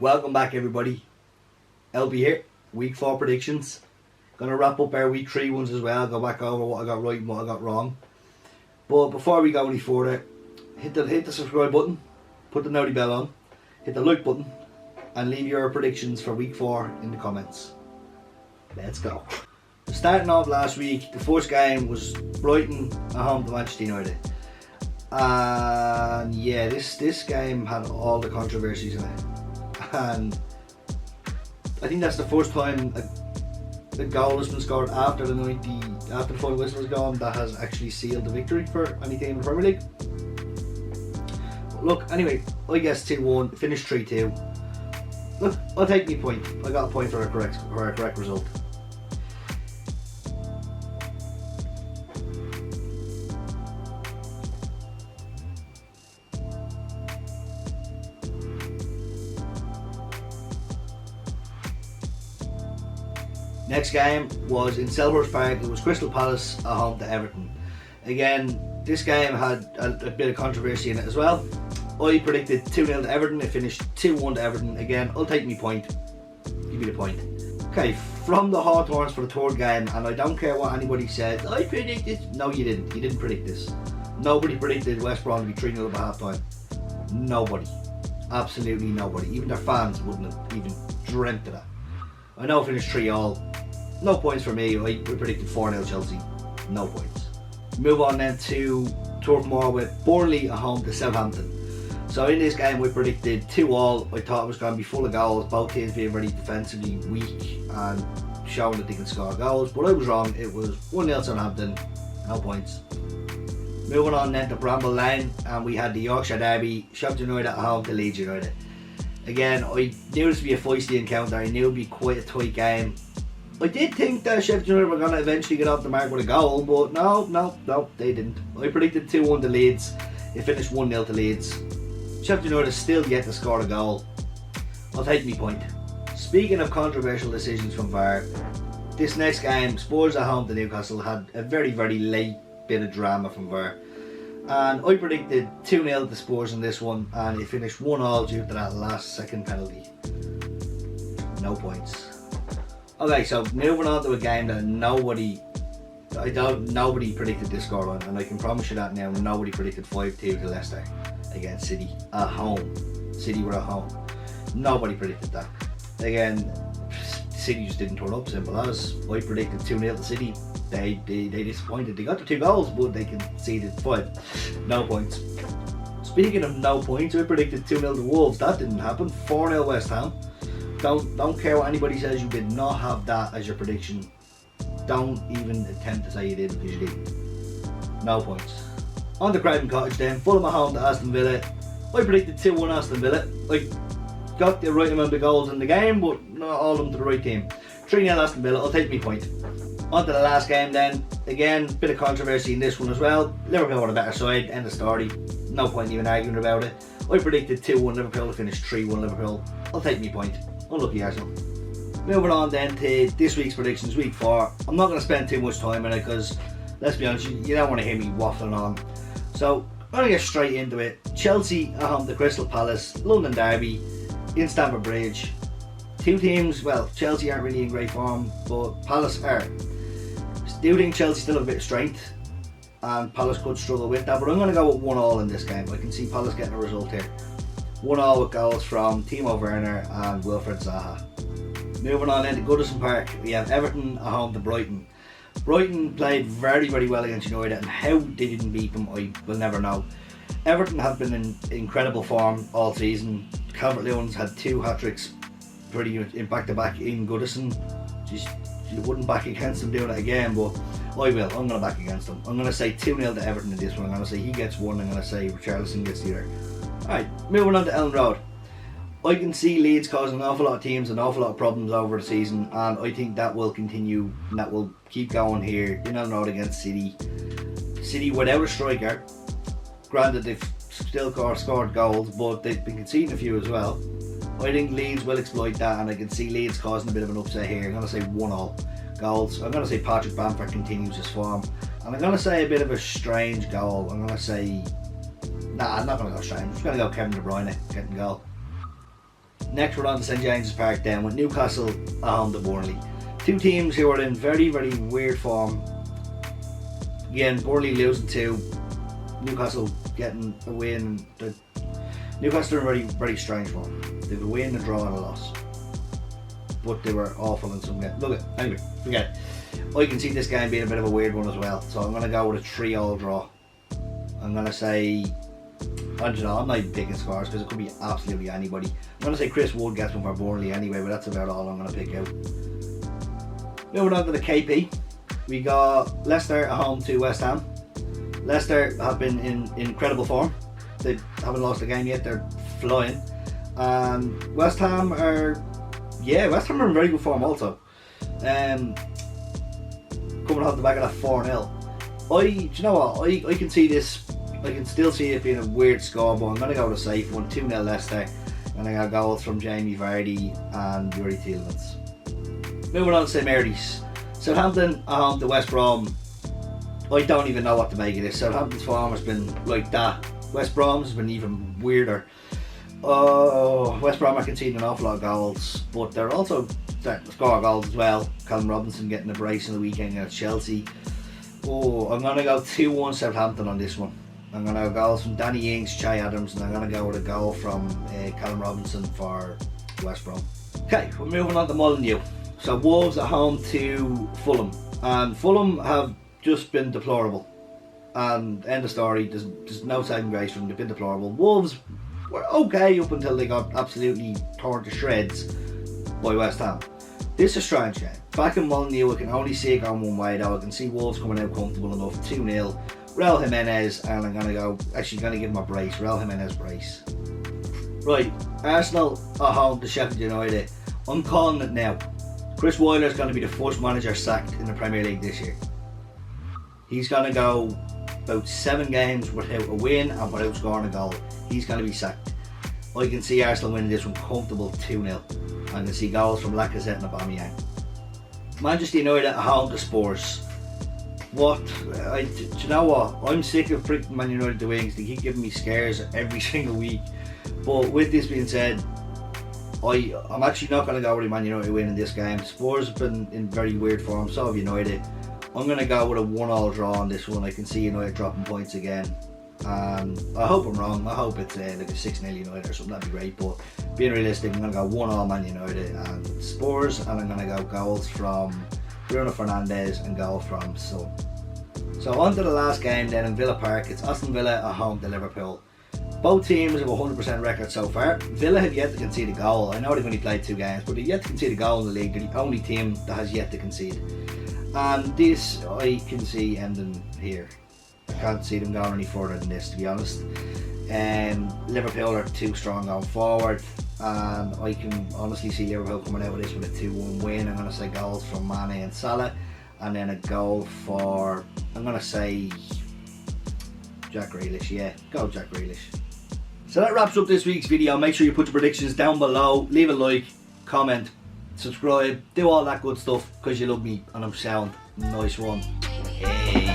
Welcome back, everybody. LB here, week 4 predictions. Gonna wrap up our week 3 ones as well, go back over what I got right and what I got wrong. But before we go any further, hit the subscribe button, put the noti bell on, hit the like button, and leave your predictions for week 4 in the comments. Let's go. Starting off last week, the first game was Brighton at home to Manchester United. And yeah, this game had all the controversies in it. And I think that's the first time a goal has been scored after the final whistle has gone that has actually sealed the victory for any team in the Premier League. But look, anyway, I guess 2-1, finished 3-2. Look, I'll take me point. I got a point for a correct result. Next game was in Selhurst Park. It was Crystal Palace at home to Everton. Again, this game had a bit of controversy in it as well. I predicted 2-0 to Everton. It finished 2-1 to Everton. Again, I'll take me point. Give me the point. Okay, from the Hawthorns for the third game, and I don't care what anybody said. I predicted. No, you didn't. You didn't predict this. Nobody predicted West Brom to be 3-0 at half time. Nobody. Absolutely nobody. Even their fans wouldn't have even dreamt of that. I know it finished 3-all. No points for me. I predicted 4-0 Chelsea. No points. Move on then to Turf Moor with Burnley at home to Southampton. So in this game we predicted 2-all. I thought it was going to be full of goals. Both teams being very defensively weak and showing that they can score goals. But I was wrong. It was 1-0 Southampton. No points. Moving on then to Bramble Lane, and we had the Yorkshire Derby. Sheffield United at home to Leeds United. Again, I knew this would be a feisty encounter. I knew it would be quite a tight game. I did think that Sheffield United were going to eventually get off the mark with a goal, but no, they didn't. I predicted 2-1 to Leeds. It finished 1-0 to Leeds. Sheffield United still yet to score a goal. I'll take me point. Speaking of controversial decisions from VAR, this next game, Spurs at home to Newcastle, had a very, very late bit of drama from VAR. And I predicted 2-0 to Spurs in this one, and it finished 1-all due to that last second penalty. No points. Okay, so moving on to a game that nobody predicted this scoreline, and I can promise you that now, nobody predicted 5-2 to Leicester against City at home. City were at home. Nobody predicted that. Again, City just didn't turn up, simple as. I predicted 2-0 to City. They disappointed. They got the 2 goals, but they conceded 5. No points. Speaking of no points, I predicted 2-0 to Wolves. That didn't happen. 4-0 West Ham. Don't care what anybody says, you did not have that as your prediction. Don't even attempt to say you did, because you didn't. No points. On to Craven Cottage then. Fulham at home to Aston Villa. I predicted 2-1 Aston Villa. I got the right amount of goals in the game, but not all of them to the right team. 3-0 Aston Villa. I'll take me point. On to the last game then. Again, bit of controversy in this one as well. Liverpool were the better side. End of story. No point even arguing about it. I predicted 2-1 Liverpool. To finish 3-1 Liverpool. I'll take me point. Unlucky Arsenal. Moving on then to this week's predictions, week 4. I'm not going to spend too much time on it because, let's be honest, you don't want to hear me waffling on. So, I'm going to get straight into it. Chelsea at home to Crystal Palace, London Derby, in Stamford Bridge. Two teams, well, Chelsea aren't really in great form, but Palace are. I do think Chelsea still have a bit of strength, and Palace could struggle with that, but I'm going to go with 1-all in this game. I can see Palace getting a result here. 1-all with goals from Timo Werner and Wilfried Zaha. Moving on into Goodison Park, we have Everton at home to Brighton. Brighton played very, very well against United, and how they didn't beat them, I will never know. Everton have been in incredible form all season. Calvert-Lewin's had 2 hat-tricks pretty in back-to-back in Goodison. You wouldn't back against them doing it again, but I will. I'm going to back against them. I'm going to say 2-0 to Everton in this one. I'm going to say he gets 1. I'm going to say Richarlison gets the other. Alright, moving on to Ellen Road. I can see Leeds causing an awful lot of teams an awful lot of problems over the season, and I think that will continue and that will keep going here in Ellen Road against City. City without a striker. Granted, they've still scored goals, but they've been conceding a few as well. I think Leeds will exploit that, and I can see Leeds causing a bit of an upset here. I'm going to say 1-all goals. I'm going to say Patrick Bamford continues his form, and I'm going to say a bit of a strange goal. I'm going to say... Nah, I'm not going to go strange. I'm just going to go Kevin De Bruyne getting goal. Next we're on to St James's Park then with Newcastle at home to Burnley. Two teams who are in very, very weird form. Again, Burnley losing 2, Newcastle getting a win. Newcastle are in very, very strange form. They've a win, a draw and a loss. But they were awful in some games. Look, anyway, forget it. I can see this game being a bit of a weird one as well. So I'm going to go with a 3-3 draw. I'm going to say, I don't know, I'm not even picking scores because it could be absolutely anybody. I'm going to say Chris Wood gets one for Burnley anyway, but that's about all I'm going to pick out. Moving on to the KP. We got Leicester at home to West Ham. Leicester have been in incredible form. They haven't lost a game yet, they're flying. And West Ham are in very good form also. Coming off the back of that 4-0. Do you know what? I can see this, I can still see it being a weird score, but I'm going to go with a safe one. 2-0 Leicester. And I got goals from Jamie Vardy and Yuri Tielemans. Moving on to St Mary's. Southampton at home to West Brom. I don't even know what to make of this. Southampton's form has been like that. West Brom's has been even weirder. West Brom are conceding an awful lot of goals, but they're also starting to score goals as well. Callum Robinson getting a brace in the weekend against Chelsea. I'm going to go 2-1 Southampton on this one. I'm going to go goals from Danny Ings, Che Adams, and I'm going to go with a goal from Callum Robinson for West Brom. Okay, we're moving on to Molineux. So Wolves at home to Fulham. And Fulham have just been deplorable. And end of story, there's no saving grace from them, they've been deplorable. Wolves were okay up until they got absolutely torn to shreds by West Ham. This is a strange game. Back in Molineux, I can only see it going one way though. I can see Wolves coming out comfortable enough. 2-0. Raul Jimenez, and I'm going to give him a brace. Raul Jimenez brace. Right, Arsenal at home to Sheffield United. I'm calling it now. Chris Wilder is going to be the first manager sacked in the Premier League this year. He's going to go about 7 games without a win and without scoring a goal. He's going to be sacked. I can see Arsenal winning this one comfortable 2-0. I can see goals from Lacazette and Aubameyang. Manchester United at home to Spurs. Do you know what? I'm sick of pricking Man United to wings. They keep giving me scares every single week. But with this being said, I'm actually not going to go with Man United winning this game. Spurs have been in very weird form, so have United. I'm going to go with a 1-1 draw on this one. I can see United dropping points again. And I hope I'm wrong. I hope it's like a 6-0 United or something. That'd be great. But being realistic, I'm going to go 1-1 Man United and Spurs. And I'm going to go goals from Bruno Fernandes and goal from Son. So on to the last game then in Villa Park. It's Aston Villa at home to Liverpool. Both teams have a 100% record so far. Villa have yet to concede a goal. I know they've only played 2 games, but they've yet to concede a goal in the league. They're the only team that has yet to concede. And this I can see ending here. I can't see them going any further than this, to be honest. Liverpool are too strong going forward, and I can honestly see Liverpool coming out with this with a 2-1 win. I'm going to say goals from Mane and Salah, and then a goal for, I'm going to say Jack Grealish. Yeah, go Jack Grealish. So that wraps up this week's video. Make sure you put your predictions down below, leave a like, comment, subscribe, do all that good stuff because you love me and I'm sound. Nice one. Hey.